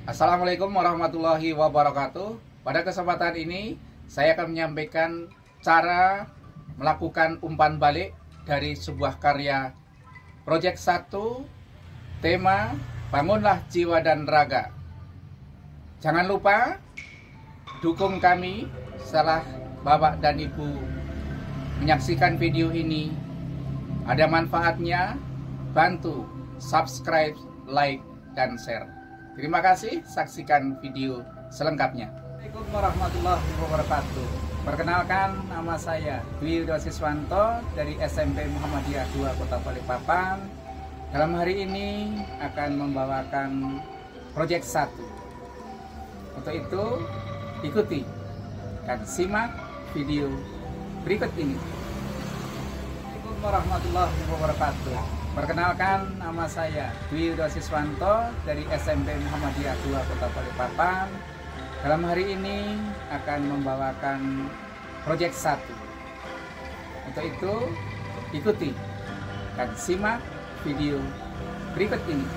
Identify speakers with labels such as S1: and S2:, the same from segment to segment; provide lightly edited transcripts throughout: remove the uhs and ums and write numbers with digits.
S1: Assalamualaikum warahmatullahi wabarakatuh. Pada kesempatan ini saya akan menyampaikan cara melakukan umpan balik dari sebuah karya Project 1, tema Bangunlah Jiwa dan Raga. Jangan lupa dukung kami setelah Bapak dan Ibu menyaksikan video ini. Ada manfaatnya, bantu subscribe, like, dan share. Terima kasih, saksikan video selengkapnya. Assalamualaikum warahmatullahi wabarakatuh. Perkenalkan, nama saya Dwi Siswanto dari SMP Muhammadiyah 2 Kota Balikpapan. Dalam hari ini akan membawakan Project 1. Untuk itu, ikuti dan simak video berikut ini. Assalamualaikum warahmatullahi wabarakatuh. Perkenalkan, nama saya Dwi Siswanto dari SMP Muhammadiyah 2 Kota Balikpapan. Dalam hari ini akan membawakan Project 1. Untuk itu, ikuti dan simak video berikut ini.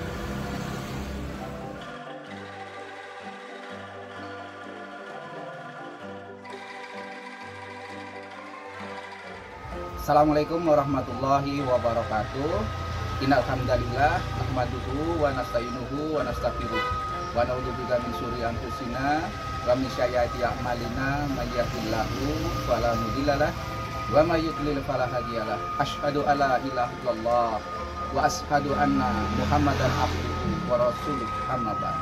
S1: Assalamualaikum warahmatullahi wabarakatuh. Innal hamdalillah nahmaduhu wa nasta'inuhu wa nastaghfiruh wa na'udzubika min syururi anfusina wa min sayyiati a'malina may yahdihillahu fala mudhillalah wa may yudlil fala hadiyalah. Asyhadu alla ilaha illallah wa asyhadu anna Muhammadan abduhu wa rasuluh, amma ba'd.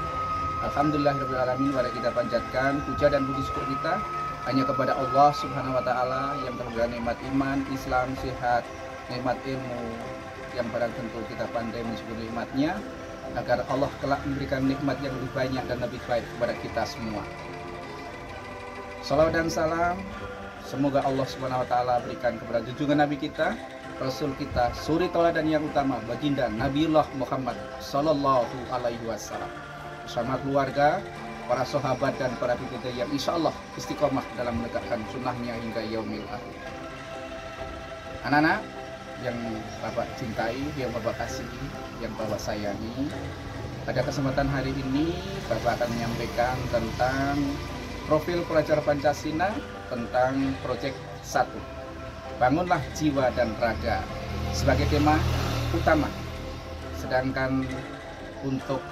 S1: Alhamdulillahirabbil alamin. Mari kita panjatkan puja dan puji syukur kita hanya kepada Allah Subhanahu wa taala yang telah memberikan nikmat iman, Islam, sehat, nikmat ilmu yang barang tentu kita pandai mensyukuri nikmatnya, agar Allah kelak memberikan nikmat yang lebih banyak dan lebih baik kepada kita semua. Salawat dan salam semoga Allah Subhanahu wa taala berikan kepada junjungan Nabi kita, Rasul kita, suri tauladan yang utama, baginda Nabiullah Muhammad sallallahu alaihi wasallam, bersama keluarga, para sahabat dan para pengikut yang insya Allah istiqomah dalam menegakkan sunnahnya hingga yaumil akhir. Anak-anak yang Bapak cintai, yang Bapak kasihi, yang Bapak sayangi, pada kesempatan hari ini Bapak akan menyampaikan tentang profil pelajar Pancasila tentang Project 1, Bangunlah Jiwa dan Raga, sebagai tema utama. Sedangkan untuk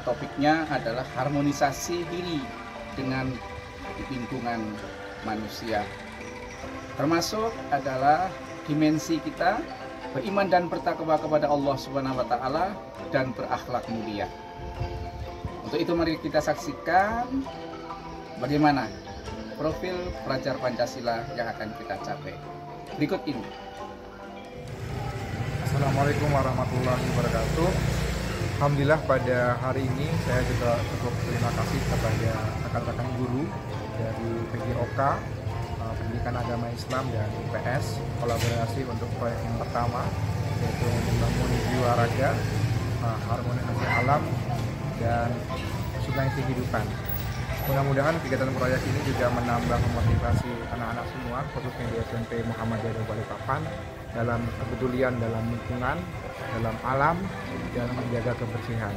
S1: topiknya adalah harmonisasi diri dengan lingkungan manusia, termasuk adalah dimensi kita beriman dan bertakwa kepada Allah Subhanahu wa taala dan berakhlak mulia. Untuk itu mari kita saksikan bagaimana profil pelajar Pancasila yang akan kita capai berikut ini.
S2: Assalamualaikum warahmatullahi wabarakatuh. Alhamdulillah pada hari ini saya juga cukup terima kasih kepada rekan-rekan guru dari PGOK, Pendidikan Agama Islam dan IPS, kolaborasi untuk proyek yang pertama, yaitu membangun jiwa raga, harmonisasi alam, dan sungai kehidupan. Mudah-mudahan kegiatan proyek ini juga menambah memotivasi anak-anak semua, khususnya di SMP Muhammadiyah Balikpapan, dalam kepedulian dalam lingkungan, dalam alam, dan menjaga kebersihan.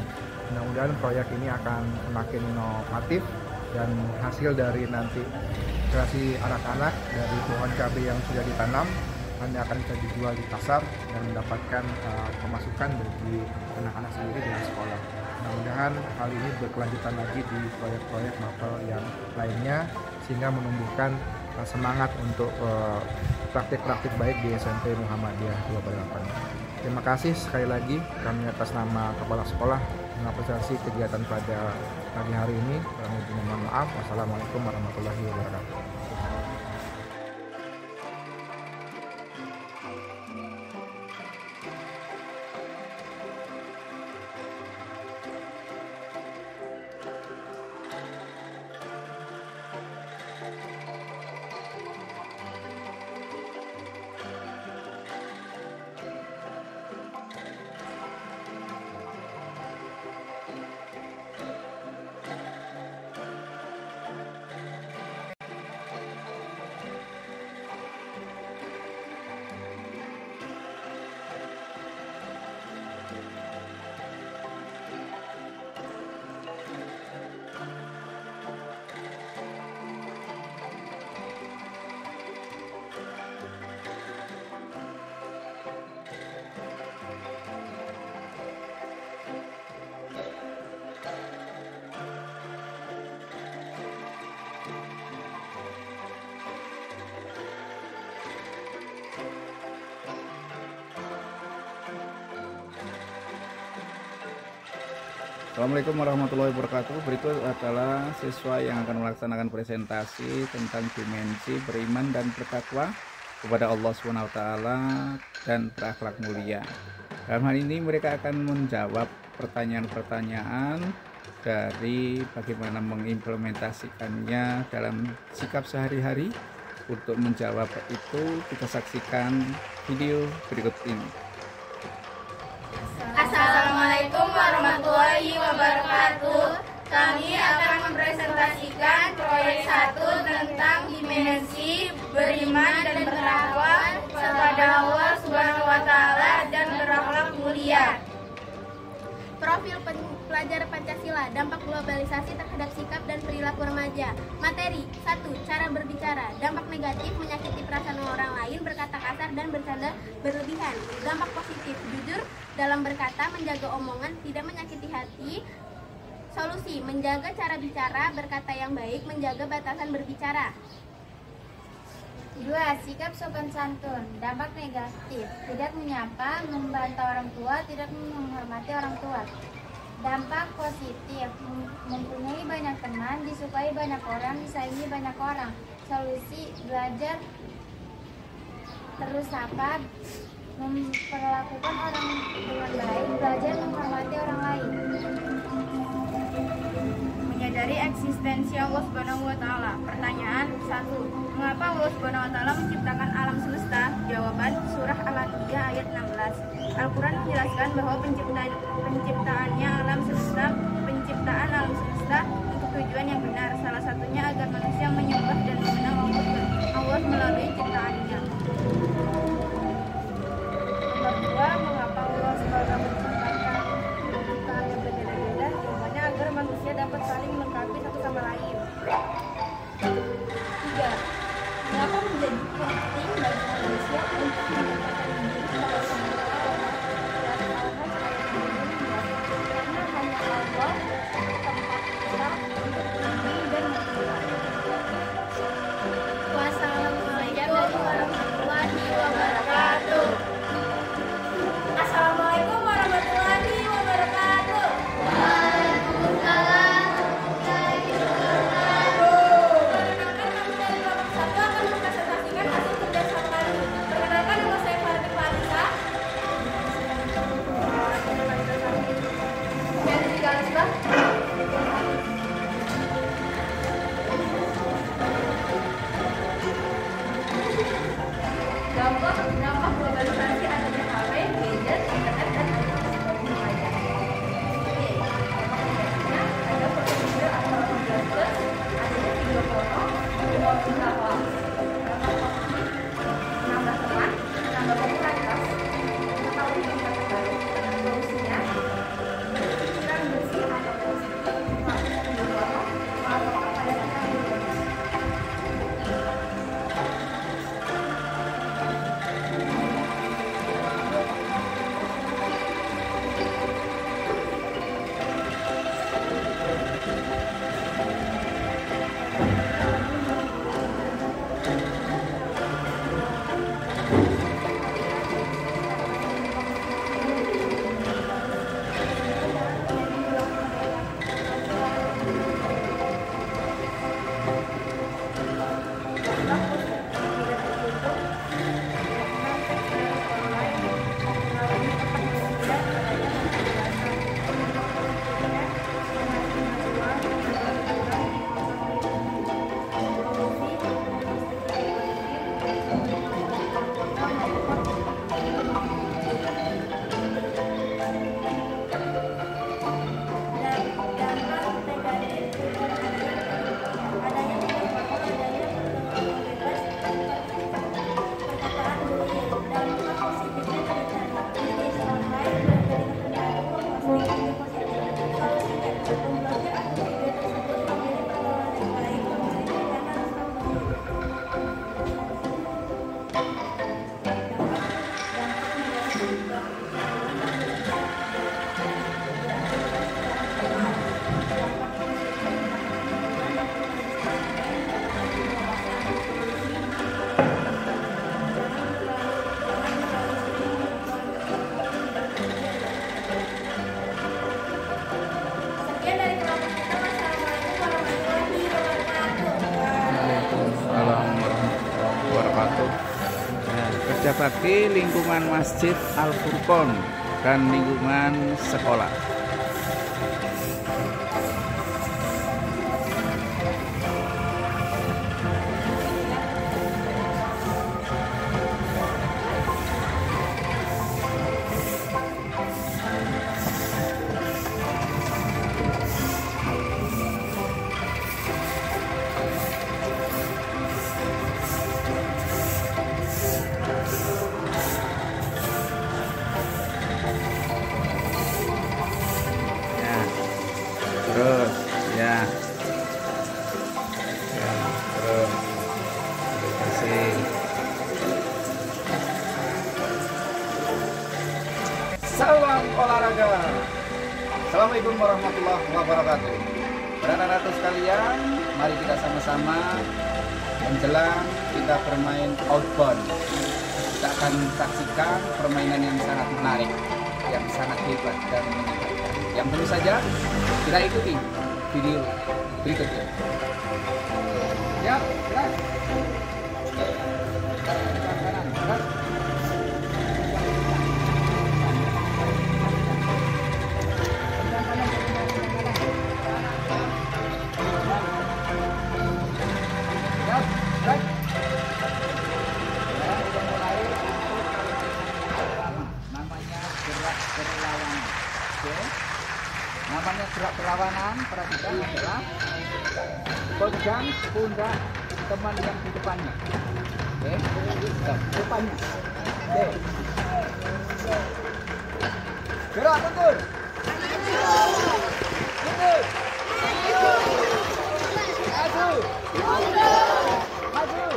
S2: Mudah-mudahan proyek ini akan semakin inovatif dan hasil dari nanti kreasi anak-anak dari pohon cabai yang sudah ditanam nanti akan bisa dijual di pasar dan mendapatkan pemasukan bagi anak-anak sendiri dengan sekolah. Mudah-mudahan hal ini berkelanjutan lagi di proyek-proyek mapel yang lainnya sehingga menumbuhkan semangat untuk praktik-praktik baik di SMP Muhammadiyah 2 Balikpapan. Terima kasih sekali lagi kami atas nama Kepala Sekolah mengapresiasi kegiatan pada pagi hari ini. Kami mohon maaf. Wassalamualaikum warahmatullahi wabarakatuh.
S1: Assalamualaikum warahmatullahi wabarakatuh. Berikut adalah siswa yang akan melaksanakan presentasi tentang dimensi beriman dan bertakwa kepada Allah SWT dan berakhlak mulia. Dalam hal ini mereka akan menjawab pertanyaan-pertanyaan dari bagaimana mengimplementasikannya dalam sikap sehari-hari. Untuk menjawab itu kita saksikan video berikut ini.
S3: Assalamualaikum warahmatullahi wabarakatuh. Kami akan mempresentasikan proyek 1 tentang dimensi beriman dan bertakwa kepada Allah Subhanahu wa taala dan berakhlak mulia. Profil pelajar Pancasila, dampak globalisasi terhadap sikap dan perilaku remaja. Materi 1. Cara berbicara. Dampak negatif, menyakiti perasaan orang lain, berkata kasar dan bercanda berlebihan. Dampak positif, jujur dalam berkata, menjaga omongan, tidak menyakiti hati. Solusi, menjaga cara bicara, berkata yang baik, menjaga batasan berbicara. 2. Sikap sopan santun. Dampak negatif, tidak menyapa, membantah orang tua, tidak menghormati orang tua. Dampak positif, mempunyai banyak teman, disukai banyak orang, disayangi banyak orang. Solusi, belajar terus sapa, memperlakukan orang dengan baik, belajar menghormati orang lain. Menyadari eksistensi Allah Subhanahu wa taala. Pertanyaan 1. Mengapa Allah Subhanahu wa taala menciptakan alam semesta? Jawaban surah Al-Anbiya ayat 16. Al-Qur'an menjelaskan bahwa penciptaan alam semesta untuk tujuan yang benar. Salah satunya agar manusia menyembah dan mengenal Allah melalui ciptaannya. Nomor 2. Mengapa Allah Subhanahu wa taala menciptakan ciptaan yang berbeda-beda? Jawabannya agar manusia dapat saling melengkapi satu sama lain. 3. Mengapa menjadi penting bagi manusia untuk mendapatkan diri kepada Allah? Karena hanya Allah
S1: Kerja bakti lingkungan Masjid Al Furqon dan lingkungan sekolah. Terus ya, terus kasih. Salam olahraga. Assalamualaikum warahmatullahi wabarakatuh. Anak-anakku sekalian, mari kita sama-sama menjelang kita bermain outbound. Kita akan saksikan permainan yang sangat menarik, yang sangat hebat dan menyenangkan. Yang tentu saja kita ikuti video berikutnya. Ya, gerak. Kanan, gerak. Namanya gerak berlawanan. Oke. Namanya gerak berlawanan, perhatikan adalah pegang pundak teman yang di depannya. Oke, depannya. Oke. Gerak mundur. Mundur. Maju. Maju.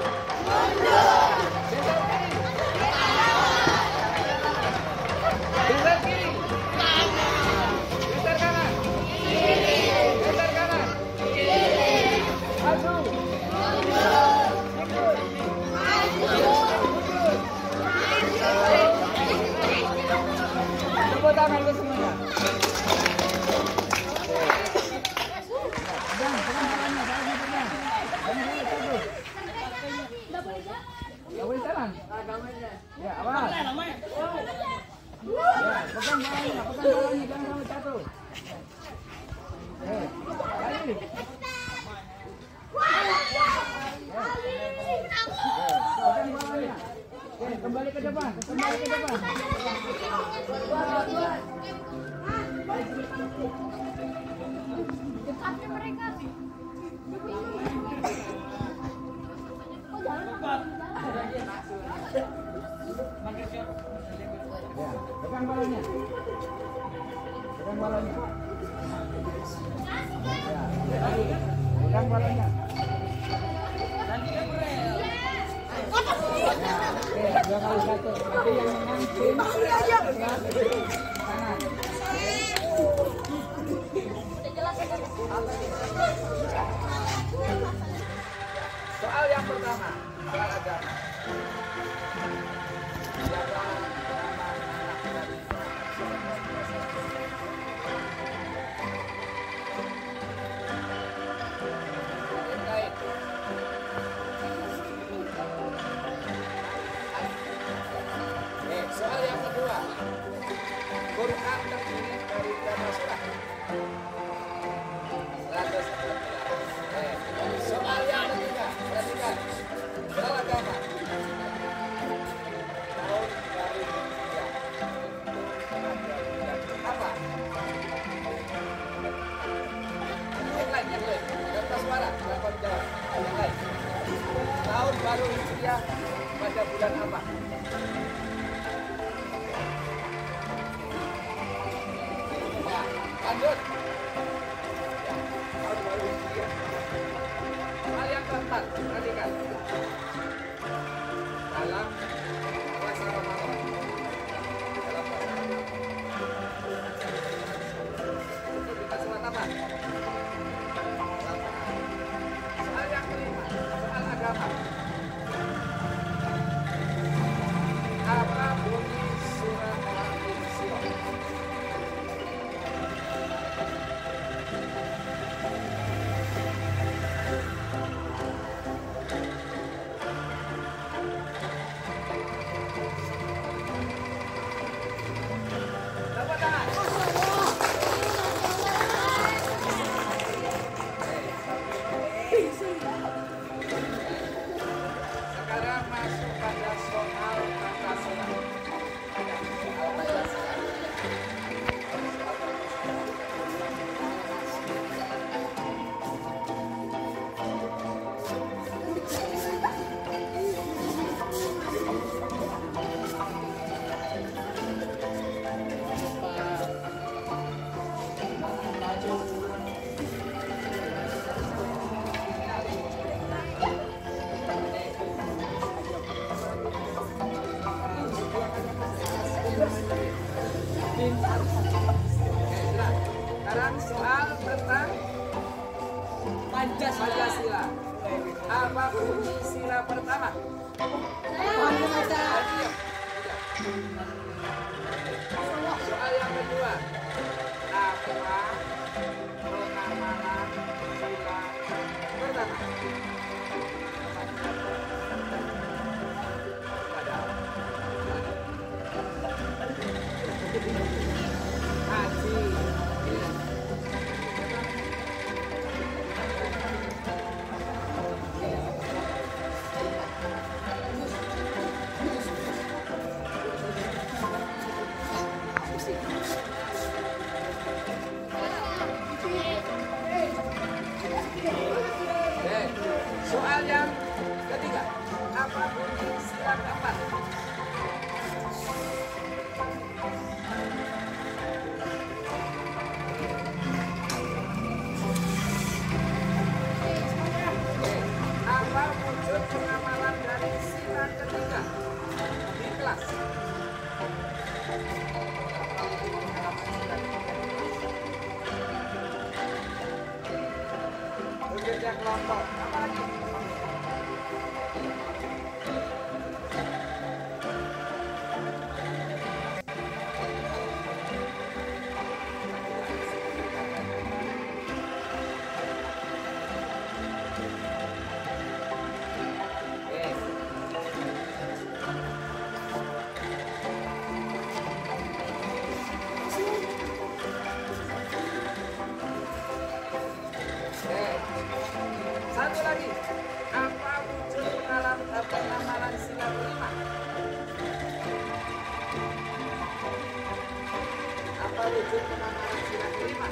S1: Geser kiri. Geser kanan. Geser kanan. Maju. Tepuk tangan ke semuanya. Pegang tangannya, tangannya pegang. Tangannya terus. Nggak boleh jalan. Ya, awas. Ya, pegang balanya, jangan sampai jatuh. Lari. Pegang balanya. Oke, kembali ke depan, kembali ke depan.
S3: Dekatnya mereka sih.
S1: Pegang balanya. Pegang balanya. Pegang balanya. Oke, 2 kali 1. Nanti yang mengancing kanan. Soal yang pertama, soal agama. Siapa nama anak Nabi soal yang kedua, Quran terdiri dari berapa surah? 114. Soal yang ketiga, perhatikan, soal agama. Tahun baru Hijriah. Apa? Yang lain. Dapat suara, dapat jawab. Yang lain. Tahun baru Hijriah pada bulan apa? Lanjut. Tahun baru Hijriah. Soal yang keempat, perhatikan. Dalam puasa Ramadan. Dalam puasa Ramadan. Untuk kita sholat apa? Soal yang kelima, soal agama. Apa bunyi surah Al-Insyirah? Pancasila. Apa kunci sila pertama? Soal yang kedua. Apa penamalan sila pertama? Haji. Soal yang ketiga, apa kunci sila keempat? Apa wujud pengamalan dari sila ketiga di kelas? Bekerja kelompok. Apa lagi? Satu lagi, apa wujud penamalan sila kelima? Apa wujud penamalan sila kelima?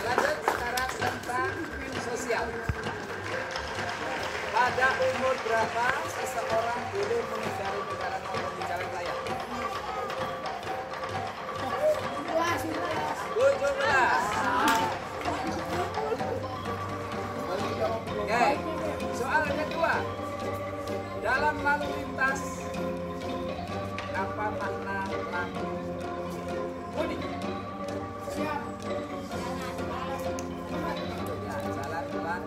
S1: Lanjut sekarang tentang sosial. Pada umur berapa seseorang boleh menghindari kendaraan maupun di jalan raya? 17. Oke, soal kedua. Dalam lalu lintas, apa makna lampu kuning? Ya, jalan pelan.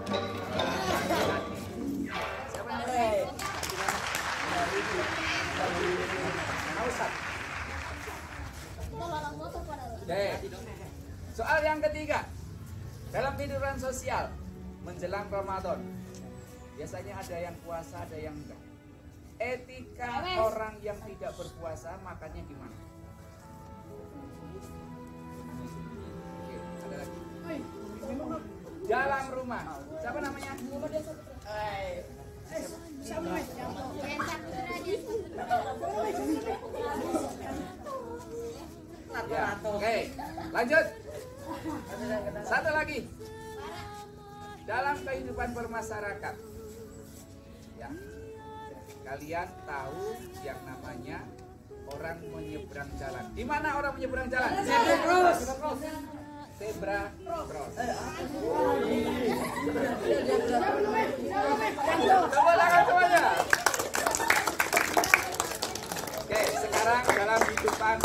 S1: Siapa yang Oke. Soal yang ketiga. Dalam kehidupan sosial menjelang Ramadan, biasanya ada yang puasa, ada yang enggak. Etika orang yang tidak berpuasa makannya gimana? Oke, ada lagi. Dalam rumah. Siapa namanya? Ya, oke, lanjut. Satu lagi. Dalam kehidupan bermasyarakat, ya, kalian tahu yang namanya orang menyeberang jalan. Di mana orang menyeberang jalan? Zebra cross. Zebra cross. Coba tangan semuanya. Oke, sekarang dalam kehidupan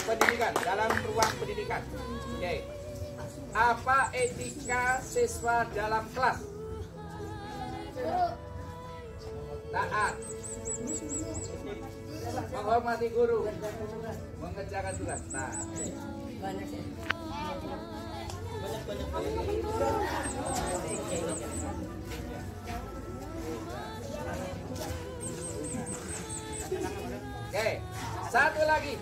S1: pendidikan, dalam ruang pendidikan. Oke. Apa etika siswa dalam kelas? Taat, menghormati guru, mengerjakan tugas. Nah, oke, satu lagi.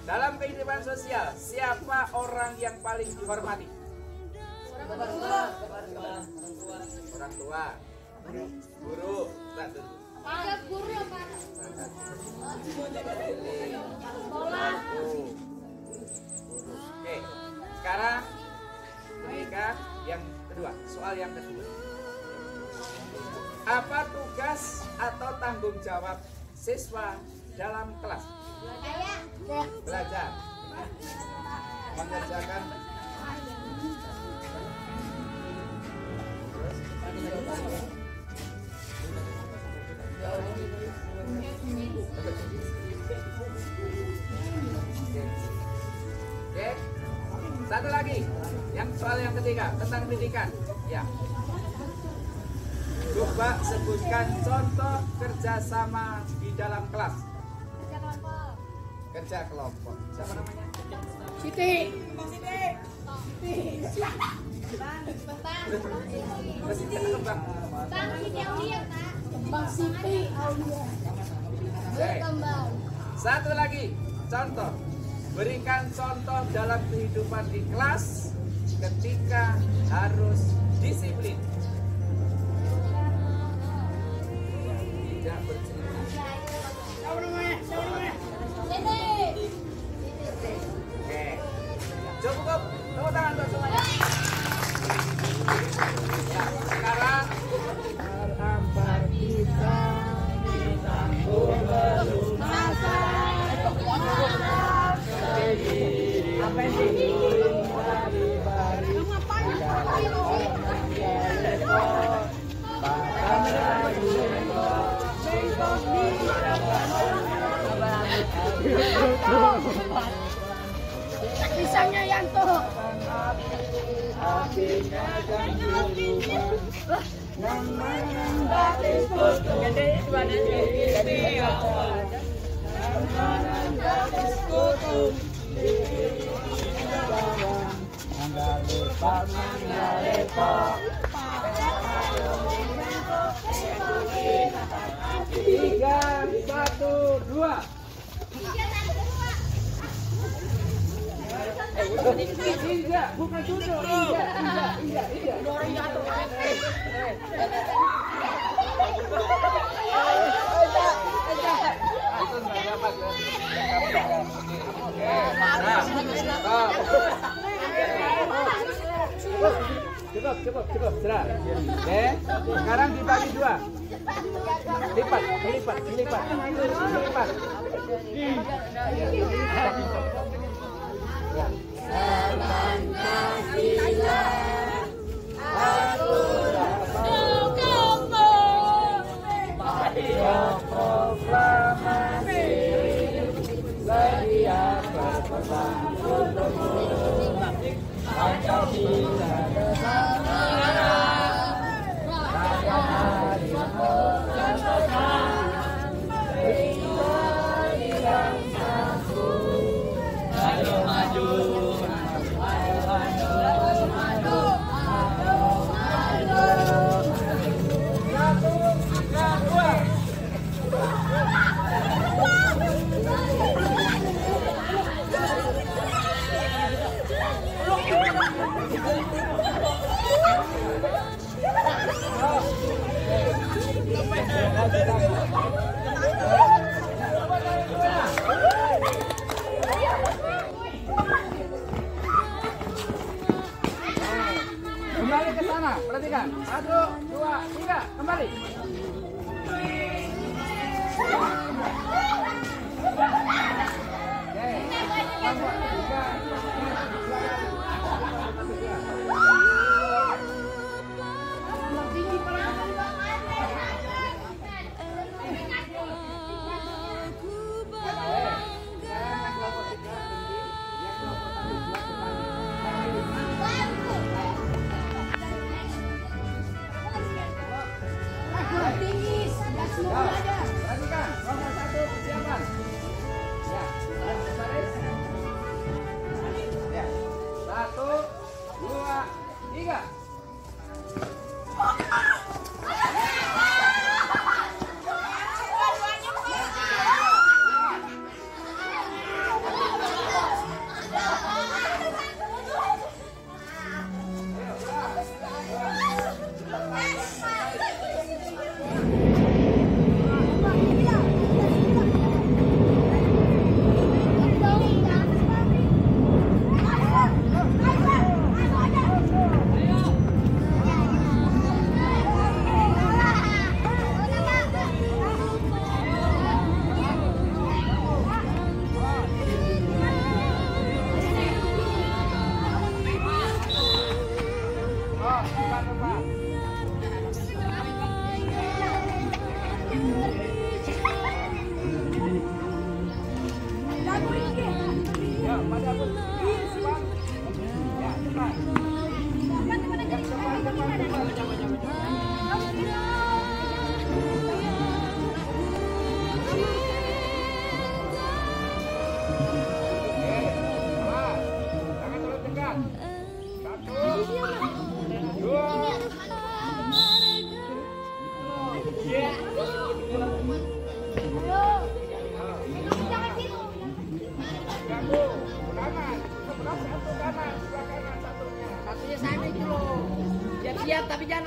S1: Dalam kehidupan sosial, siapa orang yang paling dihormati? Orang tua, guru, Oke, sekarang mereka yang kedua, soal yang kedua. Apa tugas tugas atau tanggung jawab siswa dalam kelas? Belajar. Mengerjakan. Oke. Satu lagi. Yang soal yang ketiga tentang pendidikan. Ya. Coba sebutkan contoh kerjasama di dalam kelas. Kerja kelompok. Siapa namanya?
S3: Siti.
S1: Masih kembang.
S3: Kembang Siti Aulia. Berkembang.
S1: Satu lagi contoh. Berikan contoh dalam kehidupan di kelas ketika harus disiplin. Tidak bercerita. Oke. Cukup. Tepuk tangan untuk semuanya. Nah, sekarang
S3: Terhampar kita ditanggung berlunasan. Apa ini? Pisangnya Yanto. Apinya dan berubah. Yang mengendali kutu. Jadi yang mengendali kutu. Anda lupa mengalepok. 3, 1, 2. Inja, bukan duduk. Inja. Cukup, serah. Oke, sekarang dibagi 2. Lipat. Ya. Kembali ke sana, perhatikan. 1, 2, 3, kembali.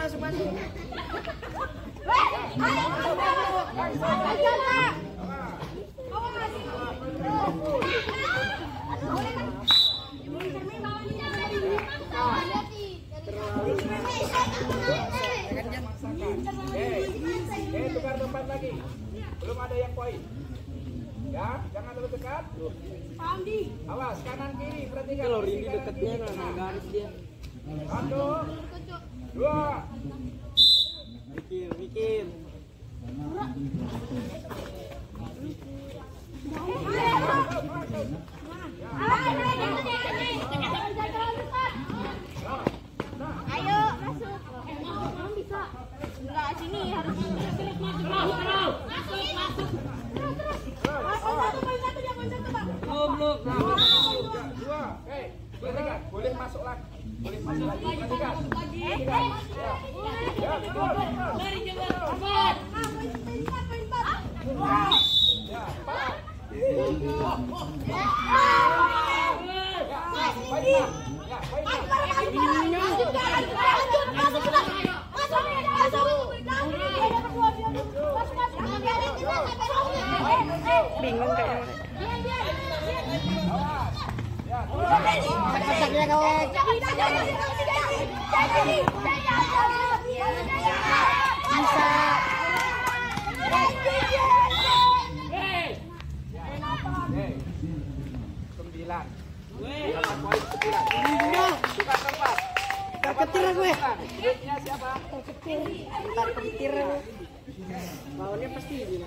S1: Tukar tempat lagi. Belum ada yang poin. Ya, jangan terlalu dekat. Awas kanan kiri, perhatikan. Kalau ini dekatnya nah garis dia. 1 2 mikir.
S3: Ayo masuk. Emang bisa. Enggak sini harus
S1: boleh masuk lagi. Perhatikan.
S4: Bingung kayaknya.
S5: Ketir gue.
S1: Siapa?
S5: Ntar ketir. Bawahnya pasti ini.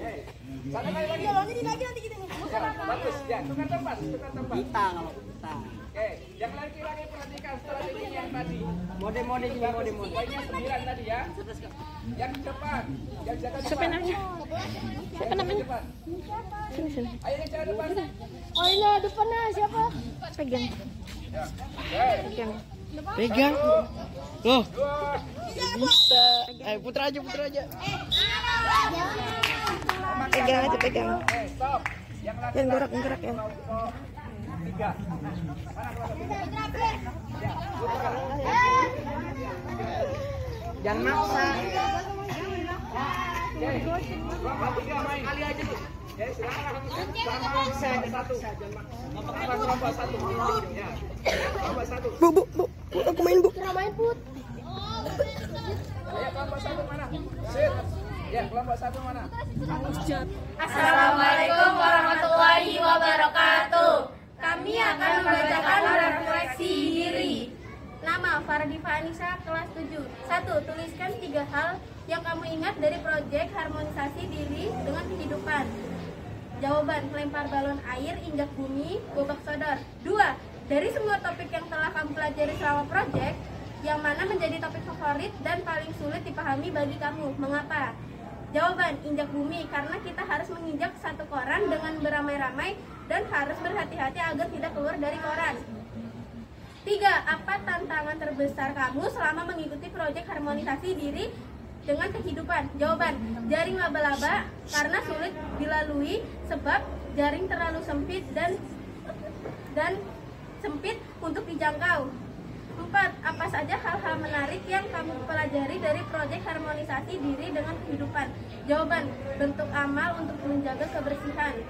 S1: Sana lagi.
S5: Nanti kita
S1: Bagus. Ya, tukar tempat.
S5: kita kalau kita.
S1: Oke, yang lagi perhatikan strategi yang tadi.
S5: Mode juga mode.
S1: Poinnya 9 tadi ya. Yang depan, yang jaga depan.
S4: Siapa namanya? Siapa namanya?
S1: Depan.
S4: Sini.
S1: Ayo yang jaga depan.
S3: Oh ini depannya siapa?
S4: Pegang. Pegang.
S5: Pegang. Loh,
S1: 2
S5: bisa. Ayo putra aja.
S4: Pegang aja, pegang.
S1: stop. Yang lagi
S4: Yang gerak ya.
S1: 3.
S5: Jangan maksa.
S1: Kelompok 3 main. Kali aja nih. Ya, silakan. Jangan maksa. Satu. Kelompok 1. Ya. Kelompok 1.
S4: Bu, aku main, Bu.
S3: Main put.
S1: Ayo kelompok 1 mana? Sit. Ya, kelompok 1 mana?
S3: Assalamualaikum warahmatullahi wabarakatuh. Kami akan membacakan refleksi diri. Nama Fardifa Anissa, kelas 7. 1. Tuliskan 3 hal yang kamu ingat dari proyek harmonisasi diri dengan kehidupan. Jawaban: lempar balon air, injak bumi, gobak sodor. 2. Dari semua topik yang telah kamu pelajari selama proyek, yang mana menjadi topik favorit dan paling sulit dipahami bagi kamu? Mengapa? Jawaban: injak bumi, karena kita harus menginjak satu koran dengan beramai-ramai dan harus berhati-hati agar tidak keluar dari koran. 3. Apa tantangan terbesar kamu selama mengikuti proyek harmonisasi diri dengan kehidupan? Jawaban: jaring laba-laba, karena sulit dilalui sebab jaring terlalu sempit dan sempit untuk dijangkau. 4. Apa saja hal-hal menarik yang kamu pelajari dari proyek harmonisasi diri dengan kehidupan? Jawaban: bentuk amal untuk menjaga kebersihan.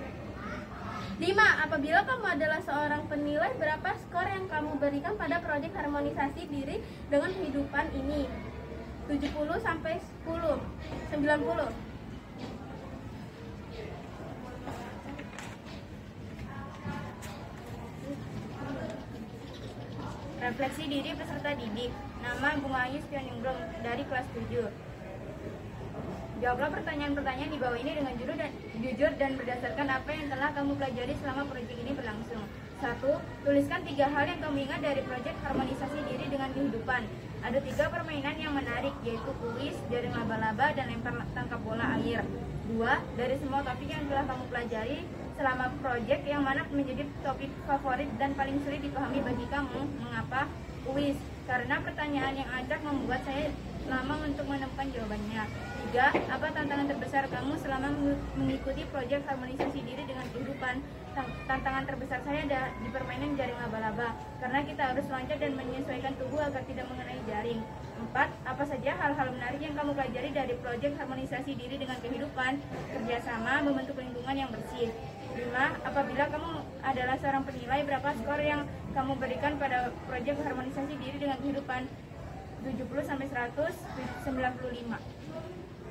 S3: 5. Apabila kamu adalah seorang penilai, berapa skor yang kamu berikan pada proyek harmonisasi diri dengan kehidupan ini? 70 sampai 10. 90. Refleksi diri peserta didik. Nama Bunga Ayu Spioningbrong dari kelas 7. Jawablah pertanyaan-pertanyaan di bawah ini dengan jujur dan berdasarkan apa yang telah kamu pelajari selama proyek ini berlangsung. 1. Tuliskan 3 hal yang kamu ingat dari proyek harmonisasi diri dengan kehidupan. Ada 3 permainan yang menarik, yaitu kuis, jaring laba-laba, dan lempar tangkap bola air. 2. Dari semua topik yang telah kamu pelajari selama proyek, yang mana menjadi topik favorit dan paling sulit dipahami bagi kamu? Mengapa? Kuis, karena pertanyaan yang acak membuat saya lama untuk menemukan jawabannya. 3. Apa tantangan terbesar kamu selama mengikuti proyek harmonisasi diri dengan kehidupan? Tantangan terbesar saya ada di permainan jaring laba-laba, karena kita harus loncat dan menyesuaikan tubuh agar tidak mengenai jaring. 4. Apa saja hal-hal menarik yang kamu pelajari dari proyek harmonisasi diri dengan kehidupan? Kerjasama, membentuk lingkungan yang bersih. 5. Apabila kamu adalah seorang penilai, berapa skor yang kamu berikan pada proyek harmonisasi diri dengan kehidupan? 70-100, 95.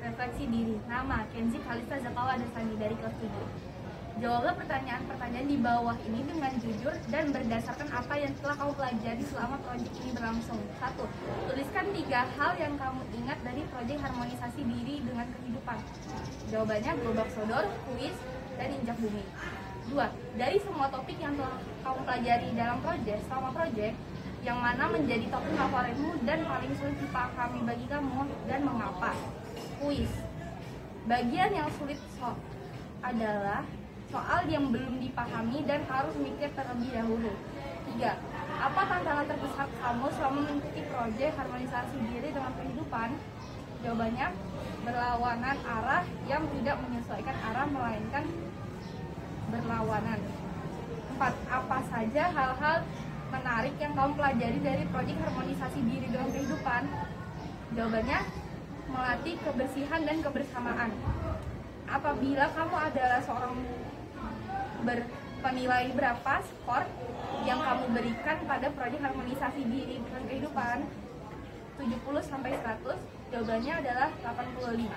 S6: Refleksi diri. Nama Kenzi Kalista Zakawa Adasani dari kelas 7. Jawablah pertanyaan-pertanyaan di bawah ini dengan jujur dan berdasarkan apa yang telah kamu pelajari selama proyek ini berlangsung. 1. Tuliskan 3 hal yang kamu ingat dari proyek harmonisasi diri dengan kehidupan. Jawabannya gobak sodor, kuis, dan injak bumi. 2. Dari semua topik yang telah kamu pelajari dalam selama proyek, yang mana menjadi topik favoritmu dan paling sulit dipahami bagi kamu dan mengapa? Kuis. Bagian yang sulit adalah soal yang belum dipahami dan harus mikir terlebih dahulu. 3. Apa tantangan terbesar kamu selama mengikuti proyek harmonisasi diri dengan kehidupan? Jawabannya berlawanan arah yang tidak menyesuaikan arah melainkan berlawanan. 4. Apa saja hal-hal menarik yang kamu pelajari dari proyek harmonisasi diri dengan kehidupan? Jawabannya melatih kebersihan dan kebersamaan. Apabila kamu adalah seorang penilai, berapa skor yang kamu berikan pada proyek harmonisasi diri dengan kehidupan? 70-100. Jawabannya adalah 85.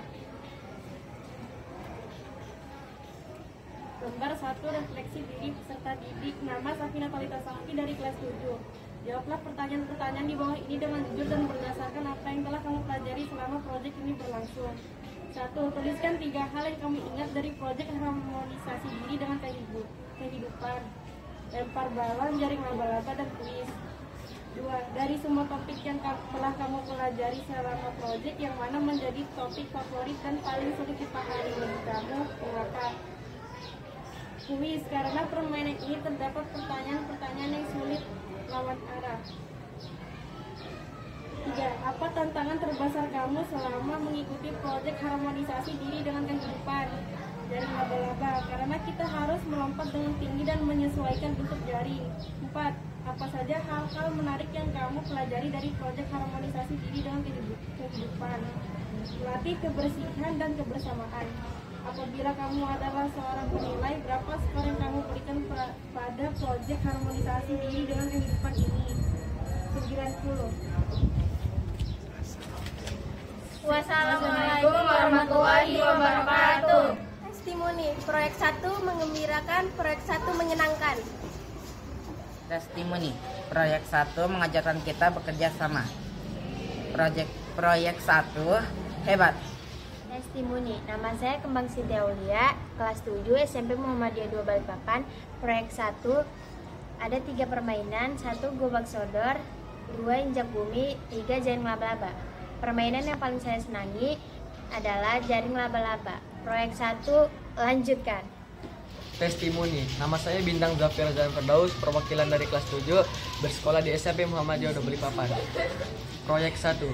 S7: Lembar 1, refleksi diri peserta didik. Nama Safina Talita Sakti dari kelas 7. Jawablah pertanyaan-pertanyaan di bawah ini dengan jujur dan berdasarkan apa yang telah kamu pelajari selama proyek ini berlangsung. 1. Tuliskan 3 hal yang kamu ingat dari proyek harmonisasi diri dengan kehidupan. Lempar balon, jaring laba-laba, dan kuis. 2. Dari semua topik yang telah kamu pelajari selama proyek, yang mana menjadi topik favorit dan paling sulit dipahami bagi kamu? Mengapa? Kuis. Karena permainan ini terdapat pertanyaan-pertanyaan yang sulit lawan arah. 3. Apa tantangan terbesar kamu selama mengikuti proyek harmonisasi diri dengan kehidupan? Jaring laba-laba, karena kita harus melompat dengan tinggi dan menyesuaikan bentuk jaring. 4. Apa saja hal-hal menarik yang kamu pelajari dari proyek harmonisasi diri dengan kehidupan? Latih kebersihan dan kebersamaan. Apabila kamu adalah seorang penilai, berapa skor yang kamu berikan pada proyek harmonisasi diri dengan kehidupan ini? 90.
S3: Wassalamualaikum warahmatullahi wabarakatuh.
S8: Testimoni, proyek 1 menggembirakan, proyek 1 menyenangkan.
S5: Testimoni, proyek 1 mengajarkan kita bekerja sama. Proyek 1 hebat.
S8: Testimoni, nama saya Kembang Siti Aulia, kelas 7 SMP Muhammadiyah 2 Balikpapan. Proyek 1 ada 3 permainan, 1 gobak sodor, 2 injak bumi, 3 jaring laba-laba. Permainan yang paling saya senangi adalah jaring laba-laba. Proyek 1 lanjutkan.
S5: Testimoni, nama saya Bintang Zafir Zan Firdaus, perwakilan dari kelas 7, bersekolah di SMP Muhammadiyah 2 Balikpapan. Proyek 1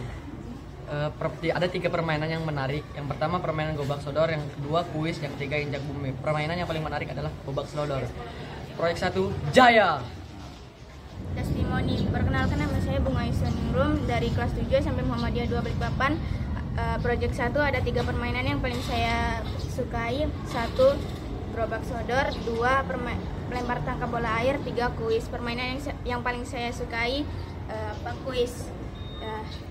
S5: ada 3 permainan yang menarik. Yang pertama permainan gobak sodor, yang kedua kuis, yang ketiga injak bumi. Permainan yang paling menarik adalah gobak sodor. Proyek 1 jaya.
S3: Testimoni, perkenalkan nama saya Bunga Isyaningrum dari kelas 7 sampai Muhammadiyah 2 Balikpapan. Proyek 1 ada 3 permainan yang paling saya sukai. 1 gerobak sodor, 2 melempar tangkap bola air, 3 kuis. Permainan yang paling saya sukai kuis.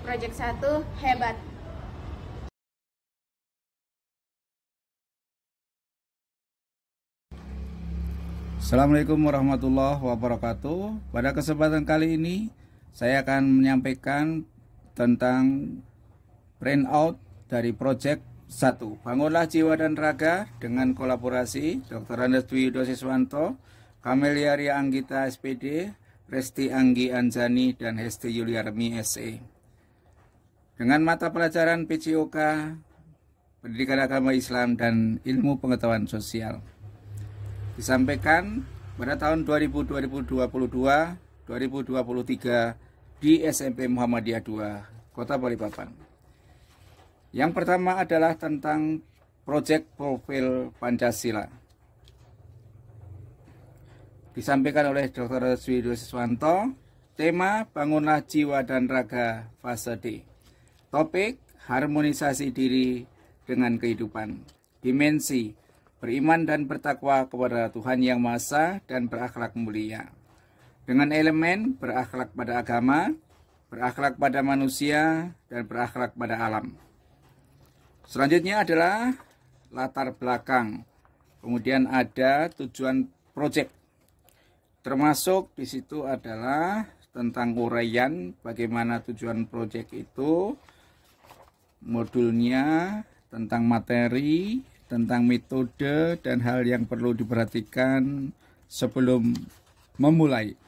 S3: Proyek 1 hebat.
S1: Assalamualaikum warahmatullahi wabarakatuh. Pada kesempatan kali ini saya akan menyampaikan tentang printout dari proyek 1 Bangunlah Jiwa dan Raga dengan kolaborasi Dr. Andes Dwi Dosiswanto, Kamelia Ria Anggita SPD, Resti Anggi Anjani, dan Hesti Yuliarmi SE. Dengan mata pelajaran PCOK, Pendidikan Agama Islam dan Ilmu Pengetahuan Sosial. Disampaikan pada tahun 2022-2023 di SMP Muhammadiyah 2, Kota Balikpapan. Yang pertama adalah tentang proyek profil Pancasila. Disampaikan oleh Dr. Swido Siswanto, tema bangunlah jiwa dan raga fase D. Topik harmonisasi diri dengan kehidupan. Dimensi beriman dan bertakwa kepada Tuhan Yang Maha Esa dan berakhlak mulia. Dengan elemen berakhlak pada agama, berakhlak pada manusia, dan berakhlak pada alam. Selanjutnya adalah latar belakang. Kemudian ada tujuan proyek. Termasuk di situ adalah tentang uraian bagaimana tujuan proyek itu, modulnya, tentang materi, tentang metode, dan hal yang perlu diperhatikan sebelum memulai.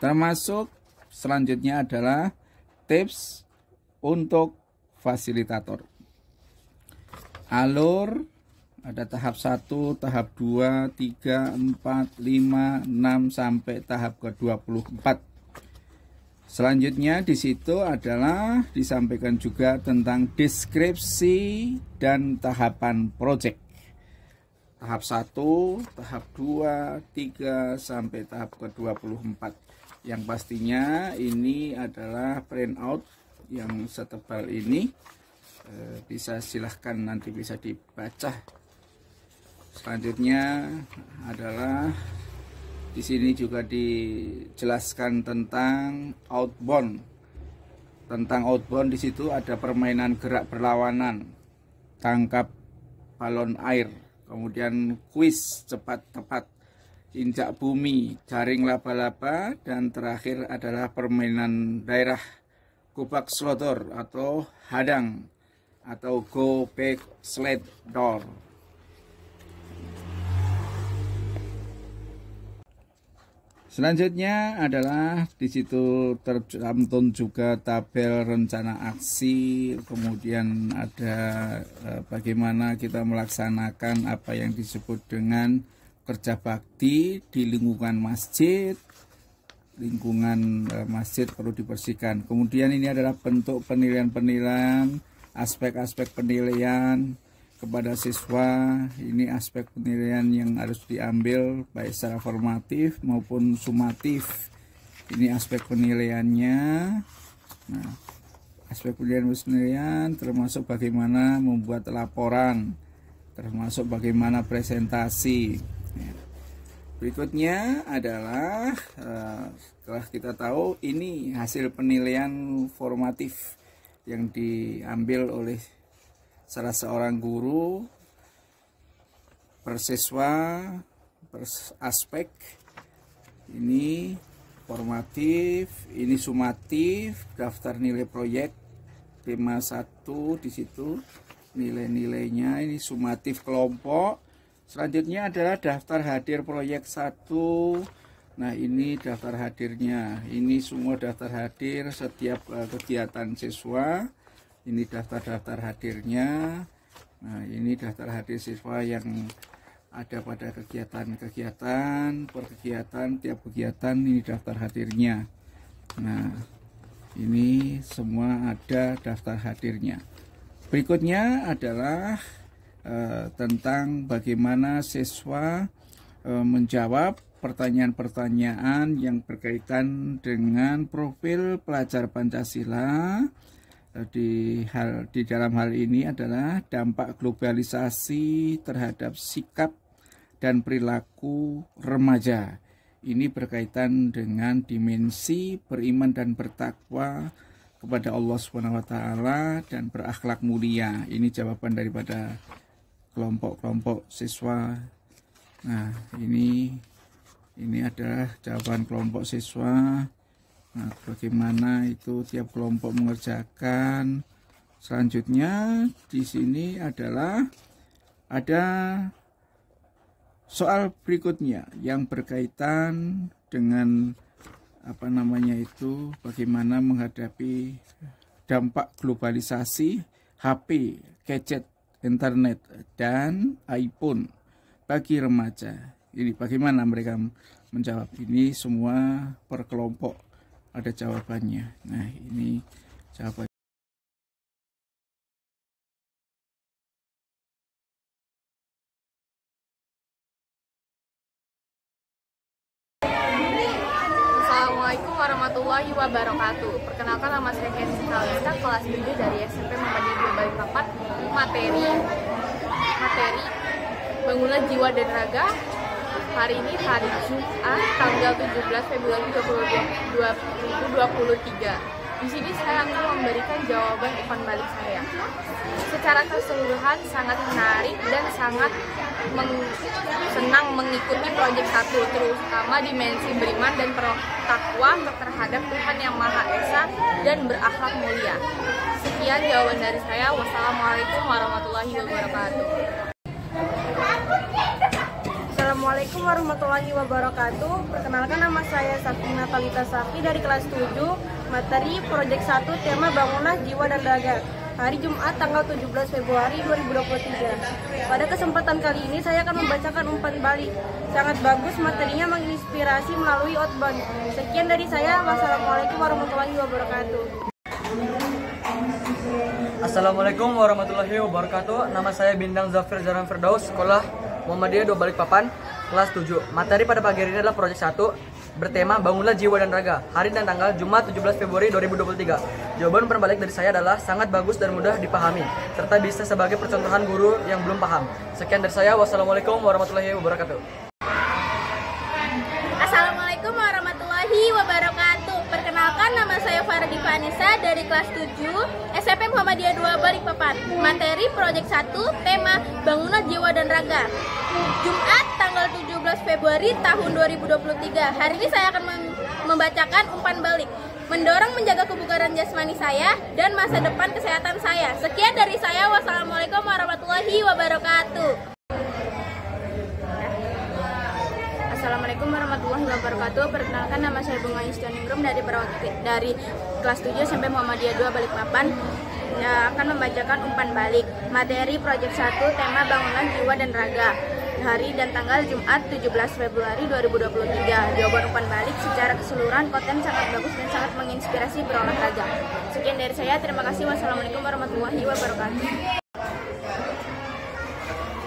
S1: Termasuk selanjutnya adalah tips untuk fasilitator. Alur ada tahap 1, tahap 2, 3, 4, 5, 6 sampai tahap ke-24. Selanjutnya di situ adalah disampaikan juga tentang deskripsi dan tahapan proyek. Tahap 1, tahap 2, 3 sampai tahap ke-24. Yang pastinya ini adalah printout yang setebal ini. Bisa silahkan nanti bisa dibaca. Selanjutnya adalah di sini juga dijelaskan tentang outbound. Tentang outbound di situ ada permainan gerak berlawanan, tangkap balon air, kemudian kuis cepat tepat, injak bumi, jaring laba-laba, dan terakhir adalah permainan daerah gobak slodor atau hadang atau go back sled door. Selanjutnya adalah di situ tercantum juga tabel rencana aksi, kemudian ada bagaimana kita melaksanakan apa yang disebut dengan kerja bakti di lingkungan masjid. Lingkungan masjid perlu dibersihkan. Kemudian ini adalah bentuk penilaian-penilaian, aspek-aspek penilaian kepada siswa. Ini aspek penilaian yang harus diambil baik secara formatif maupun sumatif. Ini aspek penilaiannya. Nah, aspek penilaian termasuk bagaimana membuat laporan, termasuk bagaimana presentasi. Berikutnya adalah setelah kita tahu ini hasil penilaian formatif yang diambil oleh salah seorang guru per siswa per aspek. Ini formatif, ini sumatif, daftar nilai proyek tema 1 di situ nilai-nilainya, ini sumatif kelompok. Selanjutnya adalah daftar hadir proyek 1. Nah, ini daftar hadirnya. Ini semua daftar hadir setiap kegiatan siswa. Ini daftar-daftar hadirnya. Nah, ini daftar hadir siswa yang ada pada kegiatan-kegiatan, per kegiatan, tiap kegiatan ini daftar hadirnya. Nah, ini semua ada daftar hadirnya. Berikutnya adalah tentang bagaimana siswa menjawab pertanyaan-pertanyaan yang berkaitan dengan profil pelajar Pancasila. Di dalam hal ini adalah dampak globalisasi terhadap sikap dan perilaku remaja. Ini berkaitan dengan dimensi beriman dan bertakwa kepada Allah SWT dan berakhlak mulia. Ini jawaban daripada kelompok-kelompok siswa. Nah, ini adalah jawaban kelompok siswa. Nah, bagaimana itu tiap kelompok mengerjakan. Selanjutnya di sini adalah ada soal berikutnya yang berkaitan dengan bagaimana menghadapi dampak globalisasi HP, gadget, internet, dan iPhone bagi remaja. Ini bagaimana mereka menjawab. Ini semua per kelompok ada jawabannya. Nah, ini jawaban.
S6: warahmatullahi wabarakatuh. Perkenalkan, nama saya Kenzi Kalista, kelas 7 dari SMP Muhammadiyah 2 Balikpapan. Materi bangunlah jiwa dan raga. Hari ini hari Jumat tanggal 17 Februari 2023. Di sini saya akan memberikan jawaban umpan balik saya. Secara keseluruhan sangat menarik dan sangat senang mengikuti proyek 1, terutama dimensi beriman dan bertakwa terhadap Tuhan Yang Maha Esa dan berakhlak mulia. Sekian jawaban dari saya. Wassalamualaikum warahmatullahi wabarakatuh.
S7: Assalamualaikum warahmatullahi wabarakatuh. Perkenalkan, nama saya Safina Talita Safi dari kelas 7. Materi proyek 1, tema bangunlah jiwa dan raga. Hari Jumat tanggal 17 Februari 2023. Pada kesempatan kali ini saya akan membacakan umpan balik. Sangat bagus, materinya menginspirasi melalui outbound. Sekian dari saya. Wassalamualaikum warahmatullahi wabarakatuh.
S5: Assalamualaikum warahmatullahi wabarakatuh. Nama saya Bintang Zafir Zaran Firdaus, sekolah Muhammadiyah 2 Balikpapan, kelas 7. Materi pada pagi hari ini adalah proyek 1 bertema bangunlah jiwa dan raga. Hari dan tanggal Jumat 17 Februari 2023. Jawaban perbalik dari saya adalah sangat bagus dan mudah dipahami, serta bisa sebagai percontohan guru yang belum paham. Sekian dari saya. Wassalamualaikum warahmatullahi wabarakatuh.
S3: Assalamualaikum warahmatullahi wabarakatuh. Perkenalkan, nama saya Fardi Vanessa dari kelas 7 SMP Muhammadiyah 2 Balikpapan. Materi proyek 1, tema bangunlah jiwa dan raga. Jumat tanggal 17 Februari tahun 2023. Hari ini saya akan membacakan umpan balik. Mendorong menjaga kebugaran jasmani saya dan masa depan kesehatan saya. Sekian dari saya. Wassalamualaikum warahmatullahi wabarakatuh. Assalamualaikum warahmatullahi wabarakatuh. Perkenalkan, nama saya Bunga Yustianingrum dari kelas 7 SMP Muhammadiyah 2 Balikpapan. Akan membacakan umpan balik. Materi proyek 1, tema bangunan jiwa dan raga. Hari dan tanggal Jumat 17 Februari 2023. Jawaban umpan balik secara keseluruhan konten sangat bagus dan sangat menginspirasi berolahraga. Sekian dari saya. Terima kasih. Wassalamualaikum warahmatullahi wabarakatuh.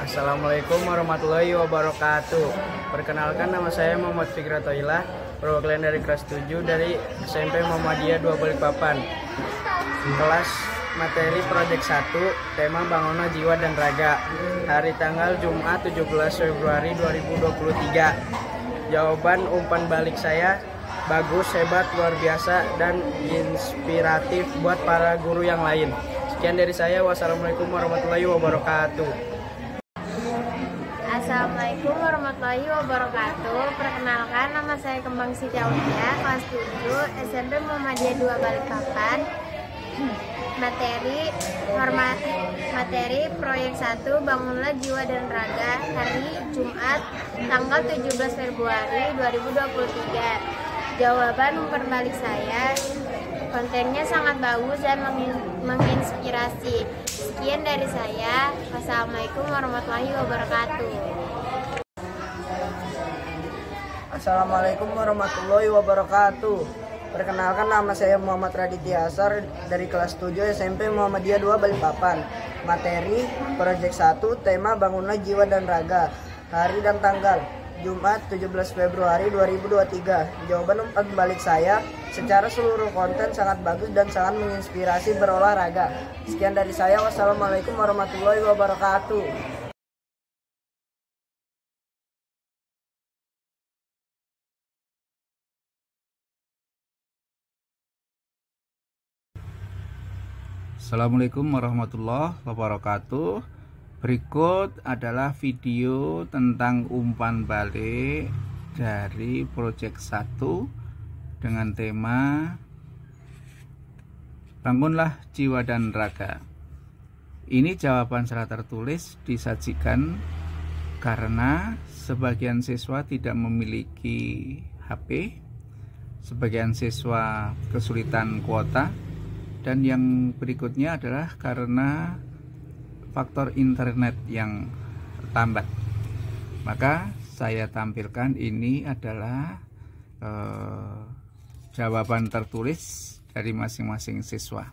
S9: Assalamualaikum warahmatullahi wabarakatuh. Perkenalkan, nama saya Muhammad Fikra Toilah, perwakilan dari kelas 7 dari SMP Muhammadiyah 2 Balikpapan. Kelas materi proyek 1, tema bangunlah jiwa dan raga. Hari tanggal Jumat 17 Februari 2023. Jawaban umpan balik saya bagus, hebat, luar biasa, dan inspiratif buat para guru yang lain. Sekian dari saya. Wassalamualaikum warahmatullahi wabarakatuh.
S8: Assalamualaikum warahmatullahi wabarakatuh. Perkenalkan, nama saya Kembang Siti Aulia, kelas 7 SMP Muhammadiyah 2 Balikpapan. Materi proyek 1, bangunlah jiwa dan raga. Hari Jumat tanggal 17 Februari 2023. Jawaban umpan balik saya, kontennya sangat bagus dan menginspirasi. Sekian dari saya. Wassalamualaikum warahmatullahi wabarakatuh.
S9: Assalamualaikum warahmatullahi wabarakatuh. Perkenalkan, nama saya Muhammad Raditya Asar dari kelas 7 SMP Muhammadiyah 2 Balikpapan. Materi proyek 1, tema bangunlah jiwa dan raga. Hari dan tanggal Jumat 17 Februari 2023. Jawaban umpan balik saya, secara seluruh konten sangat bagus dan sangat menginspirasi berolahraga. Sekian dari saya. Wassalamualaikum warahmatullahi wabarakatuh.
S1: Assalamualaikum warahmatullahi wabarakatuh. Berikut adalah video tentang umpan balik dari proyek 1 dengan tema bangunlah jiwa dan raga. Ini jawaban secara tertulis disajikan karena sebagian siswa tidak memiliki HP, sebagian siswa kesulitan kuota, dan yang berikutnya adalah karena faktor internet yang lambat. Maka saya tampilkan ini adalah jawaban tertulis dari masing-masing siswa.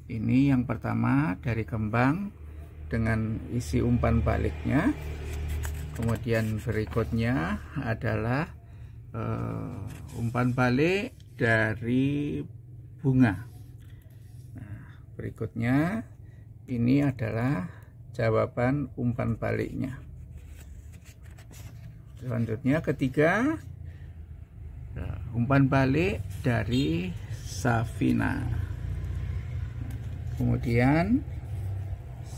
S1: Ini yang pertama dari Kembang dengan isi umpan baliknya. Kemudian berikutnya adalah umpan balik dari bunga. Nah, berikutnya ini adalah jawaban umpan baliknya. Selanjutnya ketiga, umpan balik dari Safina. Kemudian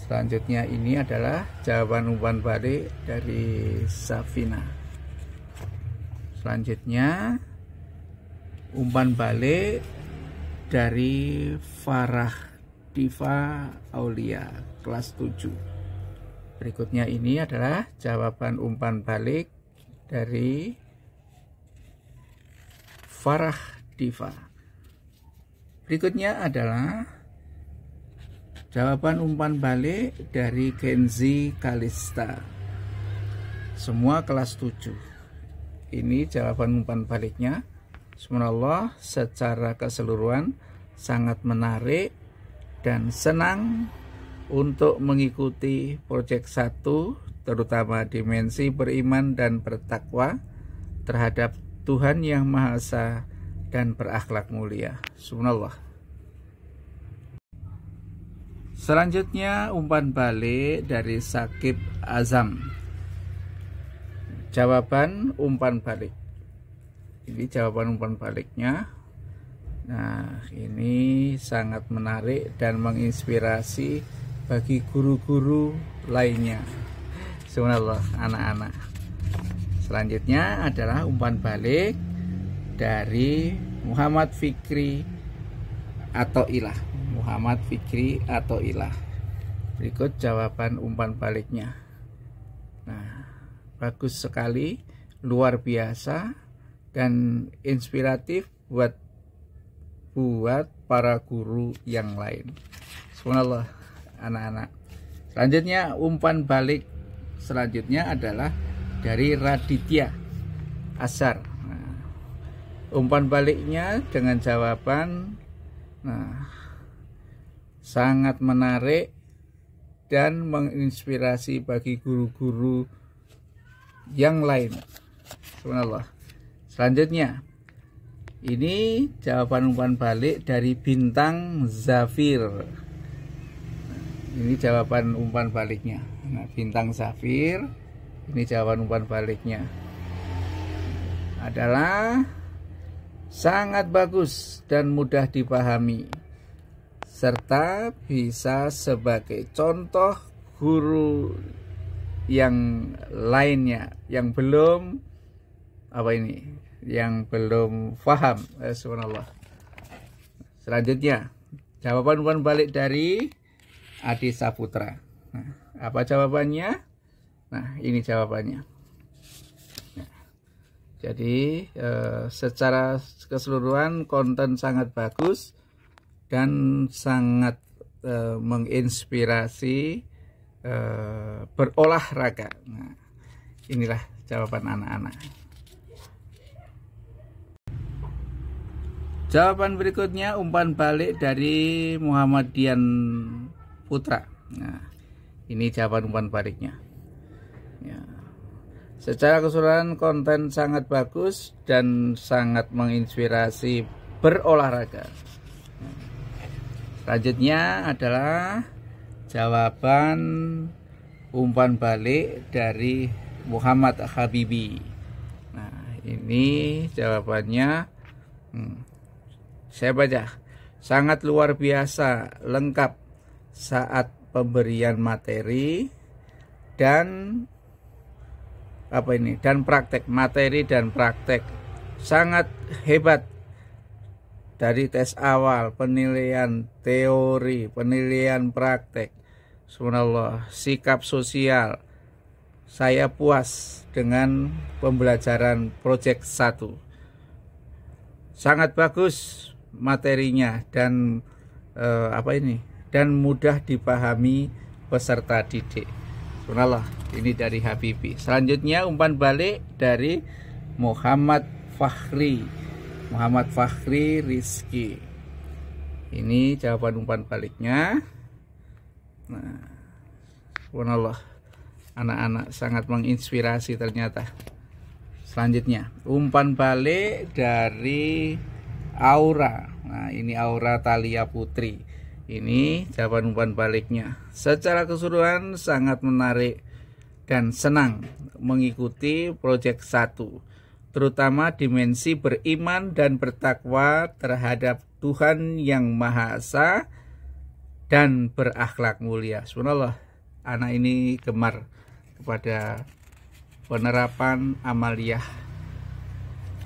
S1: selanjutnya ini adalah jawaban umpan balik dari Safina. Selanjutnya umpan balik dari Farah Diva Aulia kelas 7. Berikutnya ini adalah jawaban umpan balik dari Farah Diva. Berikutnya adalah jawaban umpan balik dari Kenzi Kalista. Semua kelas 7. Ini jawaban umpan baliknya. Subhanallah, secara keseluruhan sangat menarik dan senang untuk mengikuti proyek 1, terutama dimensi beriman dan bertakwa terhadap Tuhan Yang Maha Esa dan berakhlak mulia. Subhanallah. Selanjutnya umpan balik dari Sakib Azam. Jawaban umpan balik. Ini jawaban umpan baliknya. Nah, ini sangat menarik dan menginspirasi bagi guru-guru lainnya. Subhanallah, anak-anak. Selanjutnya adalah umpan balik dari Muhammad Fikri atau Ilah. Muhammad Fikri atau Ilah. Berikut jawaban umpan baliknya. Nah, bagus sekali, luar biasa dan inspiratif buat para guru yang lain. Subhanallah, anak-anak. Selanjutnya umpan balik selanjutnya adalah dari Raditya Asar. Nah, umpan baliknya dengan jawaban sangat menarik dan menginspirasi bagi guru-guru yang lain. Subhanallah. Selanjutnya ini jawaban umpan balik dari Bintang Zafir. Ini jawaban umpan baliknya. Nah, Bintang Zafir, ini jawaban umpan baliknya adalah sangat bagus dan mudah dipahami, serta bisa sebagai contoh guru yang lainnya yang belum yang belum paham. Subhanallah. Selanjutnya jawaban umpan balik dari Adi Saputra. Nah, apa jawabannya? Nah, ini jawabannya. Nah, jadi secara keseluruhan konten sangat bagus dan sangat menginspirasi berolahraga. Nah, inilah jawaban anak-anak. Jawaban berikutnya umpan balik dari Muhammad Dian Putra. Nah, ini jawaban umpan baliknya. Ya. Secara keseluruhan konten sangat bagus dan sangat menginspirasi berolahraga. Selanjutnya adalah jawaban umpan balik dari Muhammad Habibi. Nah, ini jawabannya. Saya baca, sangat luar biasa, lengkap saat pemberian materi dan dan praktek, materi dan praktek. Sangat hebat dari tes awal, penilaian teori, penilaian praktek. Subhanallah, sikap sosial. Saya puas dengan pembelajaran proyek 1. Sangat bagus materinya dan dan mudah dipahami peserta didik. Subhanallah, ini dari Habibi. Selanjutnya umpan balik dari Muhammad Fakhri. Muhammad Fakhri Rizki. Ini jawaban umpan baliknya. Nah, subhanallah, anak-anak sangat menginspirasi ternyata. Selanjutnya umpan balik dari Aura. Nah, ini Aura Thalia Putri. Ini jawaban umpan baliknya. Secara keseluruhan sangat menarik dan senang mengikuti proyek 1, terutama dimensi beriman dan bertakwa terhadap Tuhan yang Maha Esa dan berakhlak mulia. Subhanallah, anak ini gemar kepada penerapan amaliyah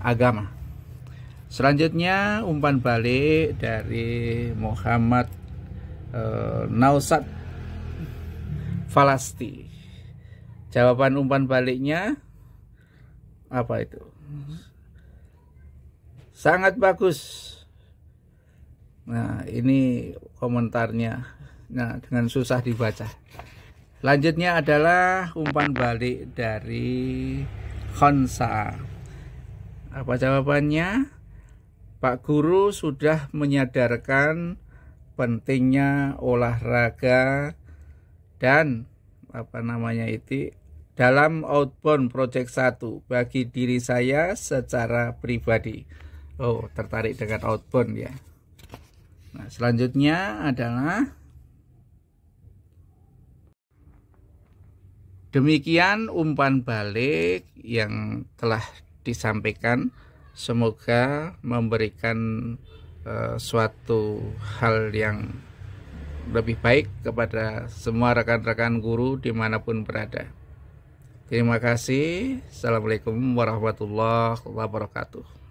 S1: agama. Selanjutnya umpan balik dari Muhammad Nausat Falasti. Jawaban umpan baliknya apa itu? Sangat bagus. Nah, ini komentarnya. Nah, dengan susah dibaca. Selanjutnya adalah umpan balik dari Khonsa. Apa jawabannya? Pak Guru sudah menyadarkan pentingnya olahraga dan dalam outbound project 1 bagi diri saya secara pribadi. Oh, tertarik dengan outbound ya. Nah, selanjutnya adalah demikian umpan balik yang telah disampaikan. Semoga memberikan suatu hal yang lebih baik kepada semua rekan-rekan guru dimanapun berada. Terima kasih. Assalamualaikum warahmatullahi wabarakatuh.